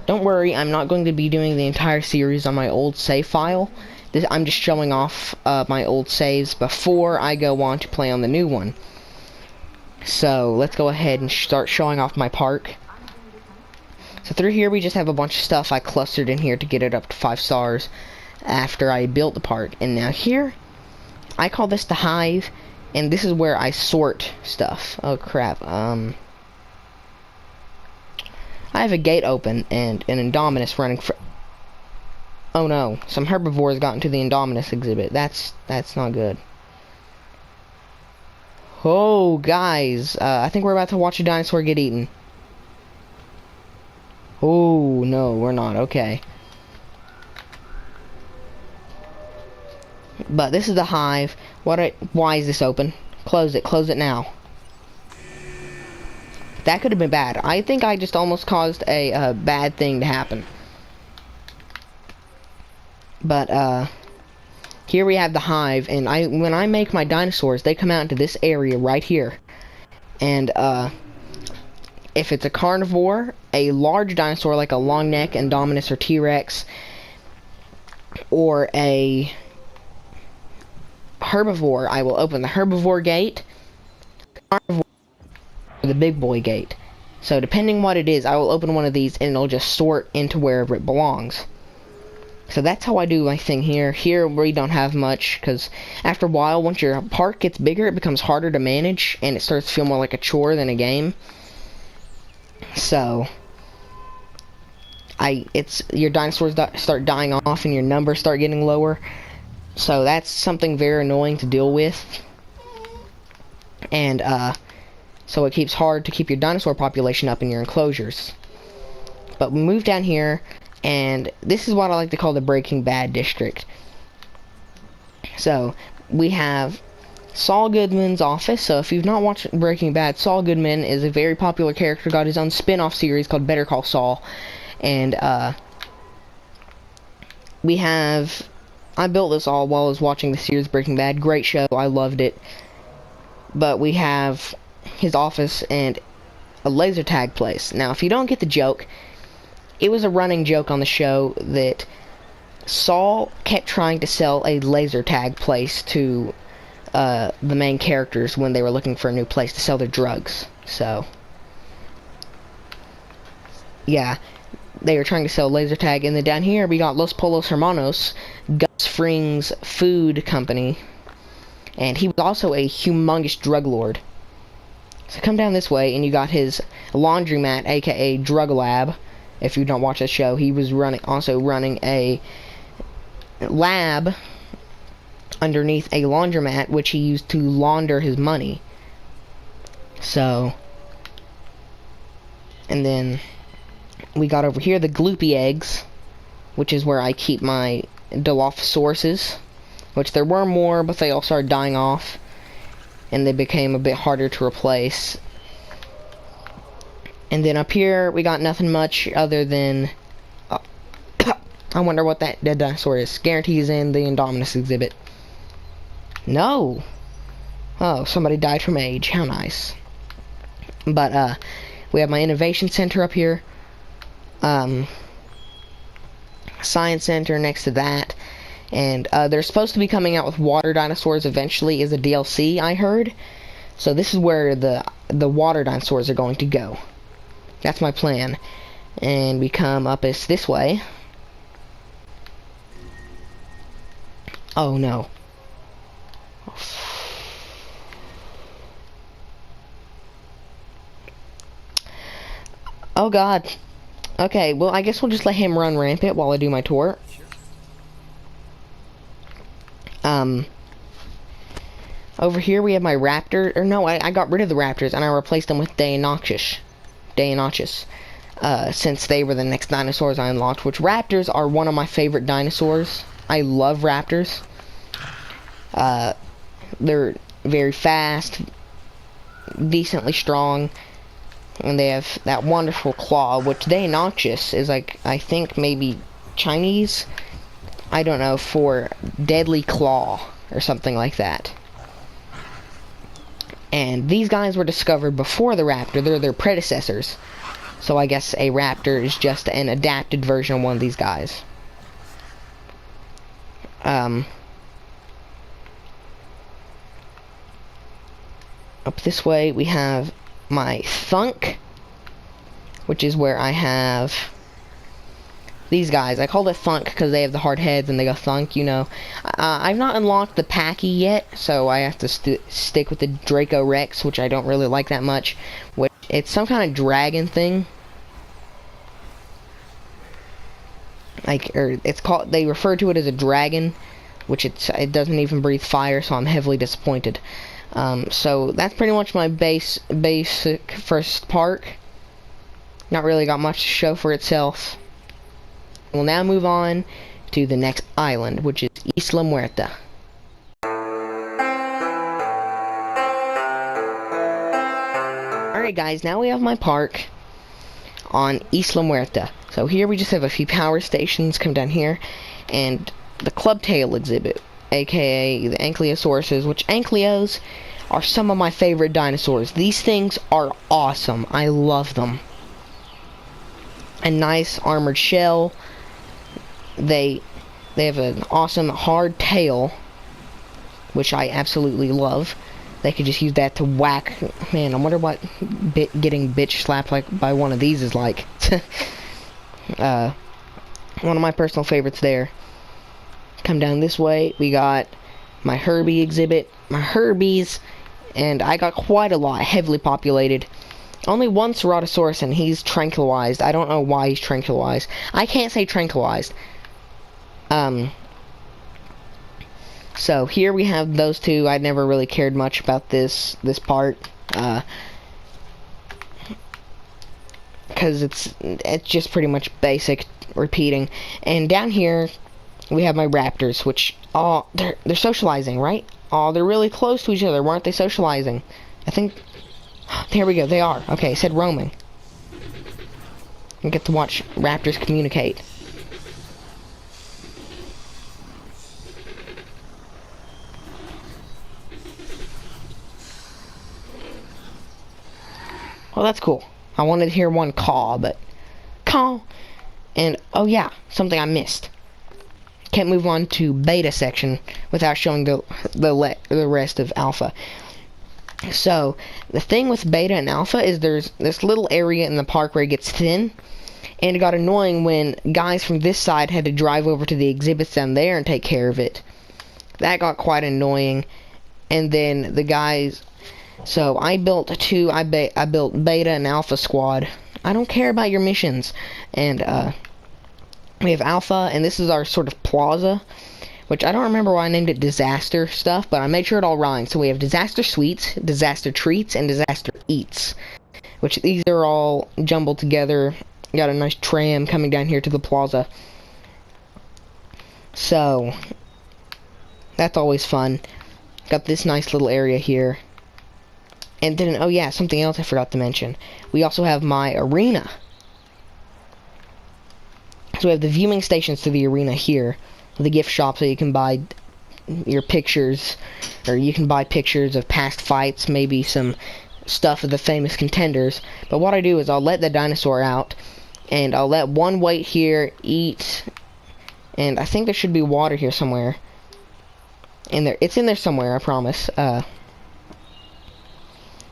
Don't worry, I'm not going to be doing the entire series on my old save file. I'm just showing off my old saves before I go on to play on the new one. So let's go ahead and start showing off my park. So through here we just have a bunch of stuff I clustered in here to get it up to 5 stars after I built the park. And now here, I call this the hive, and this is where I sort stuff. Oh crap, I have a gate open and an Indominus running for... Oh no, some herbivores got into the Indominus exhibit. That's not good. Oh, guys, I think we're about to watch a dinosaur get eaten. Oh, no, we're not. Okay. But this is the hive. Why is this open? Close it. Close it now. That could have been bad. I think I just almost caused a bad thing to happen. But, here we have the hive, and when I make my dinosaurs, they come out into this area right here. And, if it's a carnivore, a large dinosaur like a long neck, Indominus or T-Rex, or a herbivore, I will open the herbivore gate, carnivore, or the big boy gate. So depending what it is, I will open one of these and it'll just sort into wherever it belongs. So that's how I do my thing here. Here we don't have much, because after a while, once your park gets bigger, it becomes harder to manage, and it starts to feel more like a chore than a game. So, your dinosaurs start dying off, and your numbers start getting lower. So that's something very annoying to deal with. And, so it keeps hard to keep your dinosaur population up in your enclosures. But we move down here, and this is what I like to call the Breaking Bad district. So, we have Saul Goodman's office. So if you've not watched Breaking Bad, Saul Goodman is a very popular character, got his own spin-off series called Better Call Saul. And, I built this all while I was watching the series Breaking Bad. Great show, I loved it. But we have his office and a laser tag place. Now, if you don't get the joke, it was a running joke on the show that Saul kept trying to sell a laser tag place to the main characters when they were looking for a new place to sell their drugs. So, yeah, they were trying to sell laser tag. And then down here we got Los Polos Hermanos, Gus Fring's food company, and he was also a humongous drug lord. So come down this way and you got his laundromat, aka drug lab. If you don't watch the show, he was also running a lab underneath a laundromat, which he used to launder his money. So, and then we got over here the Gloopy eggs, which is where I keep my Dilophosaurus, which there were more, but they all started dying off, and they became a bit harder to replace. And then up here, we got nothing much other than... I wonder what that dead dinosaur is. Guarantee he's in the Indominus exhibit. No! Oh, somebody died from age. How nice. But, we have my Innovation Center up here. Science Center next to that. And, they're supposed to be coming out with water dinosaurs eventually as a DLC, I heard. So this is where the water dinosaurs are going to go. That's my plan. And we come up this way. Oh no. Oh god. Okay, well I guess we'll just let him run rampant while I do my tour. Over here we have my raptor, or no, I got rid of the raptors and I replaced them with Deinochus, since they were the next dinosaurs I unlocked, which raptors are one of my favorite dinosaurs. I love raptors. They're very fast, decently strong, and they have that wonderful claw, which Deinochus is like, I think maybe Chinese, I don't know, for deadly claw or something like that. And these guys were discovered before the raptor. They're their predecessors. So I guess a raptor is just an adapted version of one of these guys. Up this way we have my thunk, which is where I have these guys. I call it thunk because they have the hard heads and they go thunk, you know. I've not unlocked the Packy yet, so I have to stick with the Draco Rex, which I don't really like that much. Which it's some kind of dragon thing. Like, or it's called, they refer to it as a dragon, which it doesn't even breathe fire, so I'm heavily disappointed. So that's pretty much my basic first park. Not really got much to show for itself. We'll now move on to the next island, which is Isla Muerta. Alright guys, now we have my park on Isla Muerta. So here we just have a few power stations come down here, and the clubtail exhibit, aka the Ankylosaurus, which Ankylos are some of my favorite dinosaurs. These things are awesome. I love them. A nice armored shell. They have an awesome hard tail, which I absolutely love. They could just use that to whack. Man, I wonder what getting bitch slapped like by one of these is like. One of my personal favorites there. Come down this way, we got my Herbie exhibit, my Herbies, and I got quite a lot, heavily populated. Only one Ceratosaurus, and he's tranquilized. I don't know why he's tranquilized. I can't say tranquilized. So here we have those two. I never really cared much about this part, because it's just pretty much basic repeating. And down here we have my raptors, which they're socializing, right? Oh, they're really close to each other. Weren't they socializing? I think. There we go. They are. Okay, it said roaming. You get to watch raptors communicate. Well, that's cool. I wanted to hear one caw, but caw. And oh yeah, something I missed. Can't move on to beta section without showing the rest of alpha. So the thing with beta and alpha is there's this little area in the park where it gets thin, and it got annoying when guys from this side had to drive over to the exhibits down there and take care of it. That got quite annoying. And then the guys, so I built I built beta and alpha squad. I don't care about your missions. And we have alpha, and this is our sort of plaza, which I don't remember why I named it disaster stuff, but I made sure it all rhymed. So we have disaster sweets, disaster treats, and disaster eats, which these are all jumbled together. Got a nice tram coming down here to the plaza. So that's always fun. Got this nice little area here. And then, oh yeah, something else I forgot to mention. We also have my arena. So we have the viewing stations to the arena here. The gift shop, so you can buy your pictures, or you can buy pictures of past fights, maybe some stuff of the famous contenders. But what I do is I'll let the dinosaur out, and I'll let one wait here, eat, and I think there should be water here somewhere. In there, it's in there somewhere, I promise. And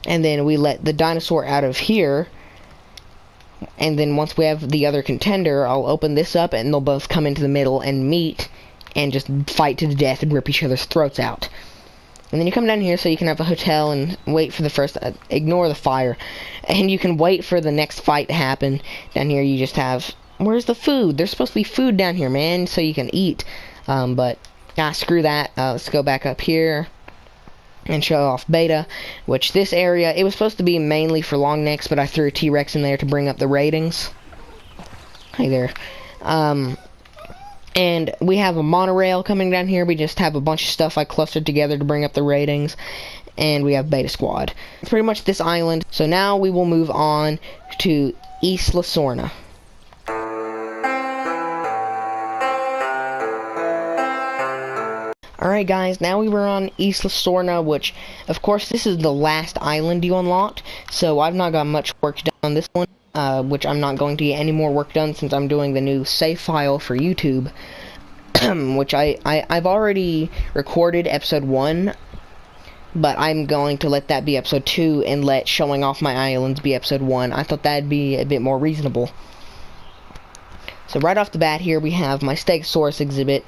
then we let the dinosaur out of here, and then once we have the other contender, I'll open this up, and they'll both come into the middle and meet, and just fight to the death and rip each other's throats out. And then you come down here so you can have a hotel and wait for the first, ignore the fire, and you can wait for the next fight to happen. Down here you just have, where's the food? There's supposed to be food down here, man, so you can eat. But, screw that. Let's go back up here and show off beta, which this area, it was supposed to be mainly for long necks, but I threw a T-Rex in there to bring up the ratings. Hi there. And we have a monorail coming down here. We just have a bunch of stuff I clustered together to bring up the ratings. And we have Beta Squad. It's pretty much this island. So now we will move on to Isla Sorna. Alright guys, now we were on Isla Sorna, which, of course, this is the last island you unlocked. So I've not got much work done on this one. which I'm not going to get any more work done since I'm doing the new save file for YouTube, which I've already recorded episode 1, but I'm going to let that be episode 2 and let showing off my islands be episode 1. I thought that'd be a bit more reasonable. So right off the bat here we have my Stegosaurus exhibit,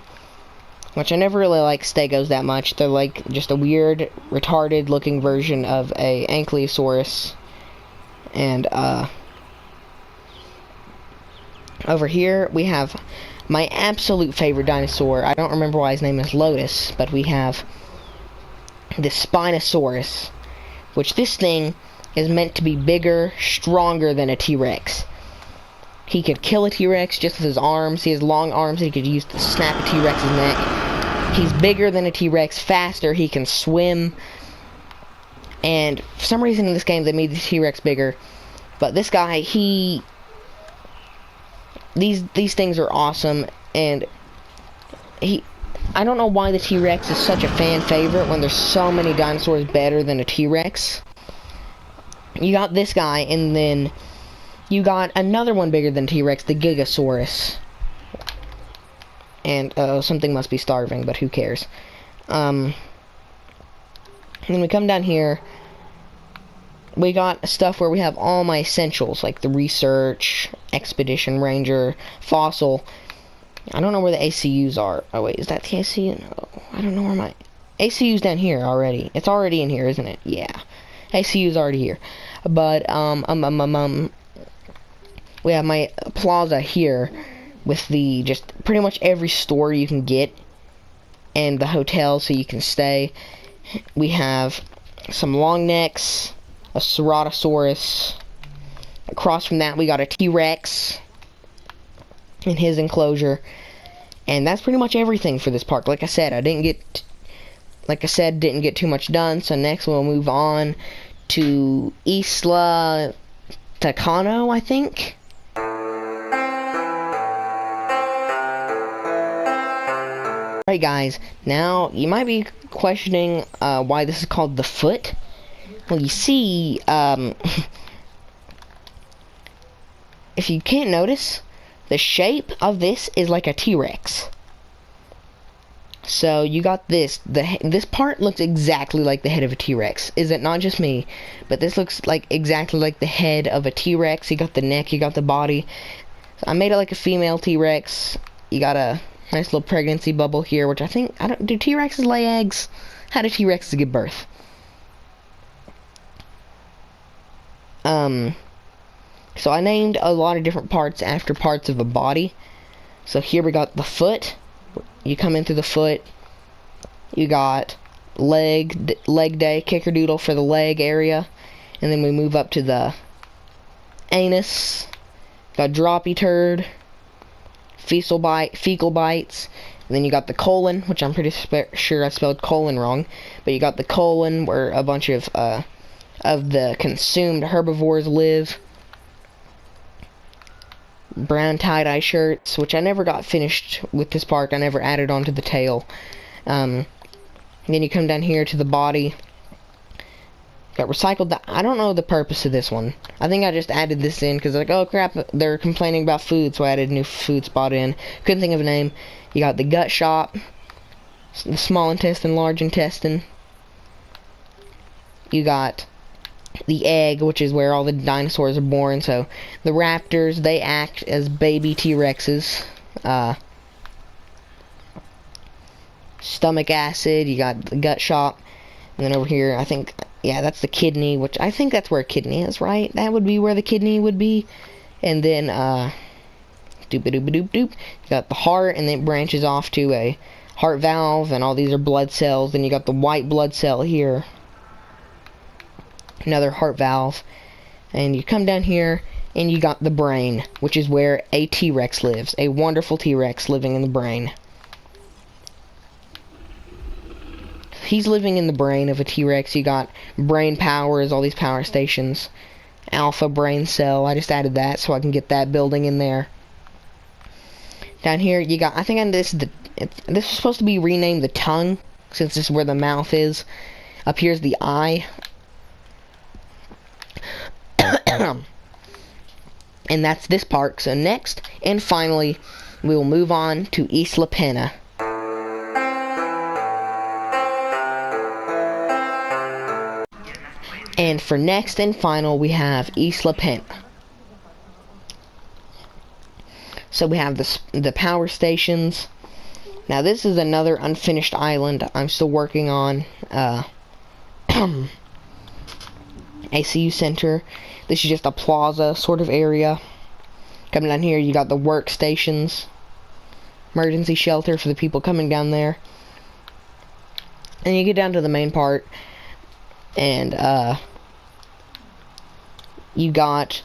which I never really like stegos that much. They're like just a weird, retarded looking version of a Ankylosaurus. And over here we have my absolute favorite dinosaur. I don't remember why his name is Lotus, but we have the Spinosaurus, which this thing is meant to be bigger, stronger than a T-Rex. He could kill a T-Rex just with his arms. He has long arms that he could use to snap a T-Rex's neck. He's bigger than a T-Rex, faster, he can swim. And for some reason in this game they made the T-Rex bigger. But this guy, these things are awesome, and I don't know why the T-Rex is such a fan favorite when there's so many dinosaurs better than a T-Rex. You got this guy, and then you got another one bigger than T-Rex, the Gigasaurus. And something must be starving, but who cares? And then we come down here. We got stuff where we have all my essentials, like the Research, Expedition Ranger, Fossil. I don't know where the ACUs are. Oh wait, is that the ACU? No, I don't know where my ACU's down here already. It's already in here, isn't it? Yeah, ACU's already here. But we have my plaza here with the just pretty much every store you can get, and the hotel so you can stay. We have some long necks, a Ceratosaurus. Across from that we got a T-Rex in his enclosure, and that's pretty much everything for this park. Like I said, didn't get too much done. So next we'll move on to Isla Tacano, I think. Alright guys, now you might be questioning why this is called the Foot. Well, you see, if you can't notice, the shape of this is like a T-Rex. So you got this. This part looks exactly like the head of a T-Rex. Is it not just me? But this looks like exactly like the head of a T-Rex. You got the neck, you got the body. So I made it like a female T-Rex. You got a nice little pregnancy bubble here, which do T-Rexes lay eggs? How do T-Rexes give birth? So I named a lot of different parts after parts of a body. So here we got the foot. You come in through the foot. You got leg day, kickerdoodle for the leg area. And then we move up to the anus. Got droppy turd. Fecal bites. And then you got the colon, which I'm pretty sure I spelled colon wrong. But you got the colon where a bunch of the consumed herbivores live. Brown tie-dye shirts, which I never got finished with this park. I never added onto the tail. And then you come down here to the body. Got recycled. I don't know the purpose of this one. I think I just added this in because like, oh crap, they're complaining about food, so I added a new food spot in. Couldn't think of a name. You got the gut shop, the small intestine, large intestine. You got the egg, which is where all the dinosaurs are born. So the raptors, they act as baby T-Rexes. Stomach acid, you got the gut shop. And then over here, I think, yeah, that's the kidney, which I think that's where a kidney is, right? That would be where the kidney would be. And then, doop-a-doop-a-doop-doop. You got the heart, and then it branches off to a heart valve, and all these are blood cells. Then you got the white blood cell here. Another heart valve. And you come down here, and you got the brain, which is where a T-Rex lives. A wonderful T-Rex living in the brain. He's living in the brain of a T-Rex. You got brain powers, all these power stations. Alpha brain cell. I just added that so I can get that building in there. Down here, you got, I think this is supposed to be renamed the tongue, since this is where the mouth is. Up here's the eye. And that's this park. So next, and finally, we will move on to Isla Pena. And for next and final, we have Isla Pena. So we have the power stations. Now this is another unfinished island I'm still working on. ACU Center. This is just a plaza sort of area. Coming down here, you got the workstations. Emergency shelter for the people coming down there. And you get down to the main part. And, you got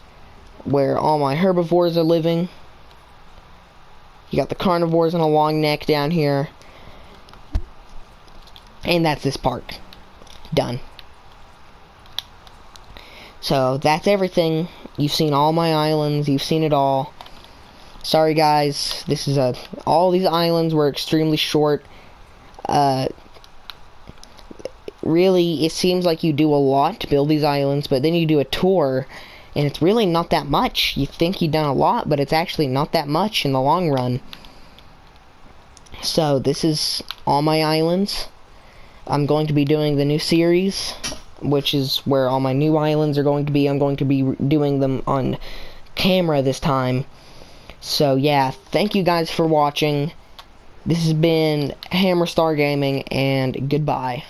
where all my herbivores are living. You got the carnivores on a long neck down here. And that's this park. Done. So, that's everything. You've seen all my islands. You've seen it all. Sorry, guys. This is all these islands were extremely short. Really, it seems like you do a lot to build these islands, but then you do a tour, and it's really not that much. You think you've done a lot, but it's actually not that much in the long run. So, this is all my islands. I'm going to be doing the new series, which is where all my new islands are going to be. I'm going to be doing them on camera this time. So, yeah, thank you guys for watching. This has been Hammer Star Gaming, and goodbye.